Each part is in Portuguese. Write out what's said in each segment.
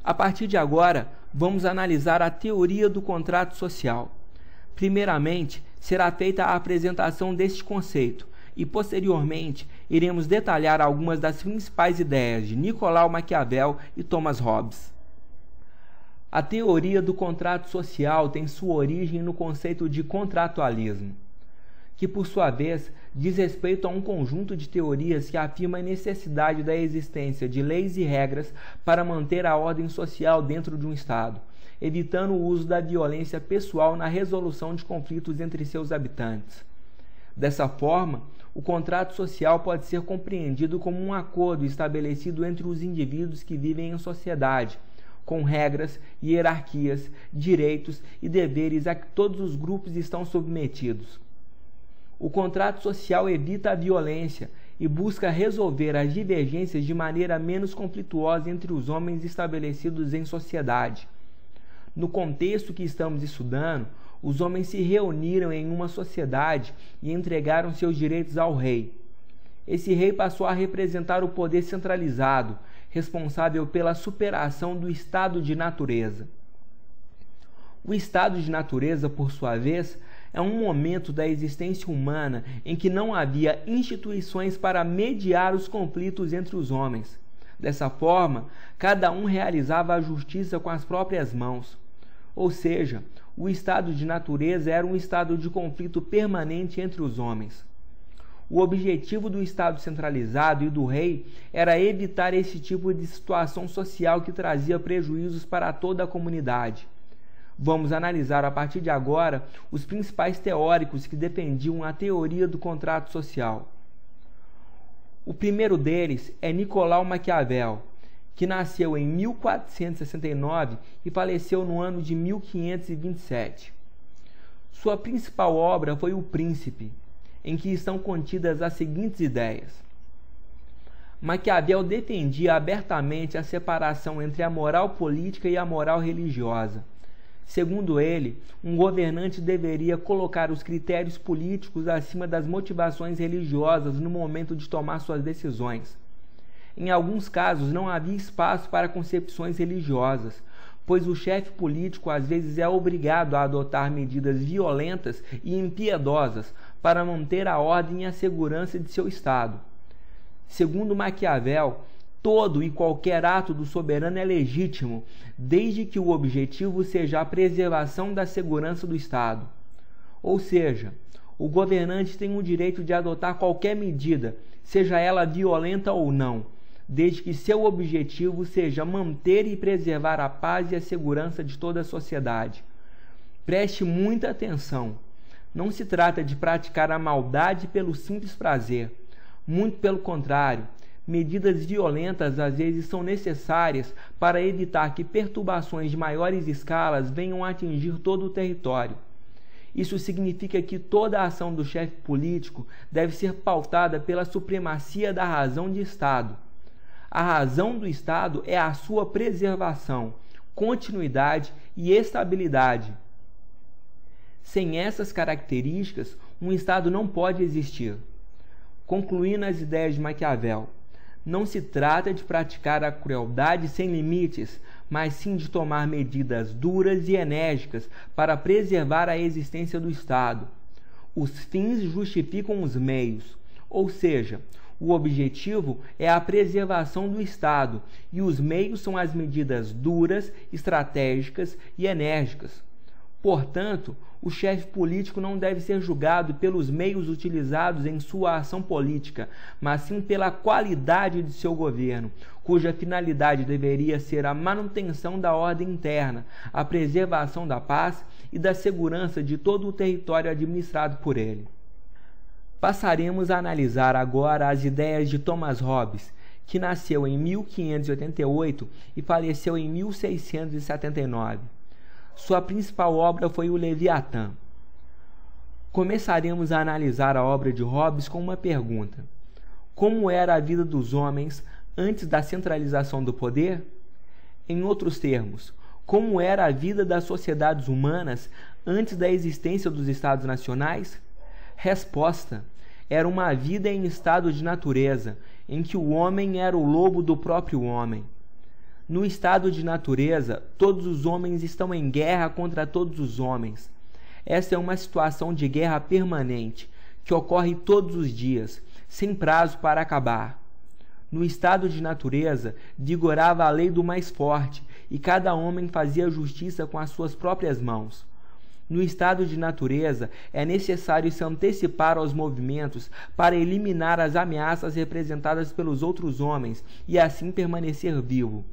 A partir de agora, vamos analisar a teoria do contrato social. Primeiramente, será feita a apresentação deste conceito e, posteriormente, iremos detalhar algumas das principais ideias de Nicolau Maquiavel e Thomas Hobbes. A teoria do contrato social tem sua origem no conceito de contratualismo, que, por sua vez, diz respeito a um conjunto de teorias que afirma a necessidade da existência de leis e regras para manter a ordem social dentro de um Estado, evitando o uso da violência pessoal na resolução de conflitos entre seus habitantes. Dessa forma, o contrato social pode ser compreendido como um acordo estabelecido entre os indivíduos que vivem em sociedade, com regras, hierarquias, direitos e deveres a que todos os grupos estão submetidos. O contrato social evita a violência e busca resolver as divergências de maneira menos conflituosa entre os homens estabelecidos em sociedade. No contexto que estamos estudando, os homens se reuniram em uma sociedade e entregaram seus direitos ao rei. Esse rei passou a representar o poder centralizado, responsável pela superação do estado de natureza. O estado de natureza, por sua vez, é um momento da existência humana em que não havia instituições para mediar os conflitos entre os homens. Dessa forma, cada um realizava a justiça com as próprias mãos. Ou seja, o estado de natureza era um estado de conflito permanente entre os homens. O objetivo do Estado centralizado e do rei era evitar esse tipo de situação social que trazia prejuízos para toda a comunidade. Vamos analisar a partir de agora os principais teóricos que defendiam a teoria do contrato social. O primeiro deles é Nicolau Maquiavel, que nasceu em 1469 e faleceu no ano de 1527. Sua principal obra foi O Príncipe, em que estão contidas as seguintes ideias. Maquiavel defendia abertamente a separação entre a moral política e a moral religiosa. Segundo ele, um governante deveria colocar os critérios políticos acima das motivações religiosas no momento de tomar suas decisões. Em alguns casos, não havia espaço para concepções religiosas, pois o chefe político às vezes é obrigado a adotar medidas violentas e impiedosas para manter a ordem e a segurança de seu Estado. Segundo Maquiavel, todo e qualquer ato do soberano é legítimo, desde que o objetivo seja a preservação da segurança do Estado. Ou seja, o governante tem o direito de adotar qualquer medida, seja ela violenta ou não, desde que seu objetivo seja manter e preservar a paz e a segurança de toda a sociedade. Preste muita atenção. Não se trata de praticar a maldade pelo simples prazer. Muito pelo contrário, medidas violentas às vezes são necessárias para evitar que perturbações de maiores escalas venham a atingir todo o território. Isso significa que toda a ação do chefe político deve ser pautada pela supremacia da razão de Estado. A razão do Estado é a sua preservação, continuidade e estabilidade. Sem essas características, um Estado não pode existir. Concluindo as ideias de Maquiavel, não se trata de praticar a crueldade sem limites, mas sim de tomar medidas duras e enérgicas para preservar a existência do Estado. Os fins justificam os meios, ou seja, o objetivo é a preservação do Estado e os meios são as medidas duras, estratégicas e enérgicas. Portanto, o chefe político não deve ser julgado pelos meios utilizados em sua ação política, mas sim pela qualidade de seu governo, cuja finalidade deveria ser a manutenção da ordem interna, a preservação da paz e da segurança de todo o território administrado por ele. Passaremos a analisar agora as ideias de Thomas Hobbes, que nasceu em 1588 e faleceu em 1679. Sua principal obra foi o Leviatã. Começaremos a analisar a obra de Hobbes com uma pergunta: como era a vida dos homens antes da centralização do poder? Em outros termos, como era a vida das sociedades humanas antes da existência dos Estados nacionais? Resposta: era uma vida em estado de natureza, em que o homem era o lobo do próprio homem. No estado de natureza, todos os homens estão em guerra contra todos os homens. Essa é uma situação de guerra permanente, que ocorre todos os dias, sem prazo para acabar. No estado de natureza, vigorava a lei do mais forte, e cada homem fazia justiça com as suas próprias mãos. No estado de natureza, é necessário se antecipar aos movimentos para eliminar as ameaças representadas pelos outros homens e assim permanecer vivo.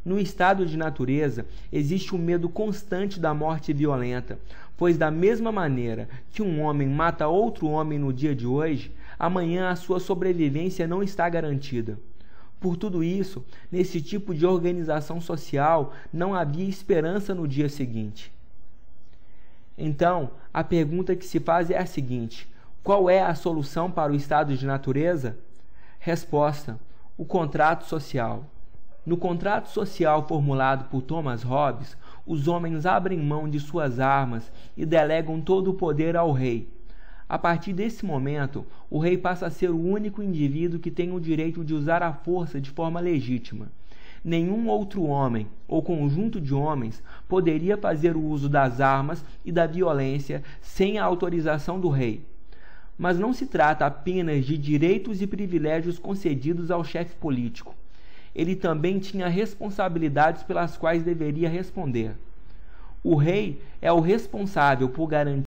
No estado de natureza, existe um medo constante da morte violenta, pois da mesma maneira que um homem mata outro homem no dia de hoje, amanhã a sua sobrevivência não está garantida. Por tudo isso, nesse tipo de organização social, não havia esperança no dia seguinte. Então, a pergunta que se faz é a seguinte: qual é a solução para o estado de natureza? Resposta: o contrato social. No contrato social formulado por Thomas Hobbes, os homens abrem mão de suas armas e delegam todo o poder ao rei. A partir desse momento, o rei passa a ser o único indivíduo que tem o direito de usar a força de forma legítima. Nenhum outro homem ou conjunto de homens poderia fazer o uso das armas e da violência sem a autorização do rei. Mas não se trata apenas de direitos e privilégios concedidos ao chefe político. Ele também tinha responsabilidades pelas quais deveria responder. O rei é o responsável por garantir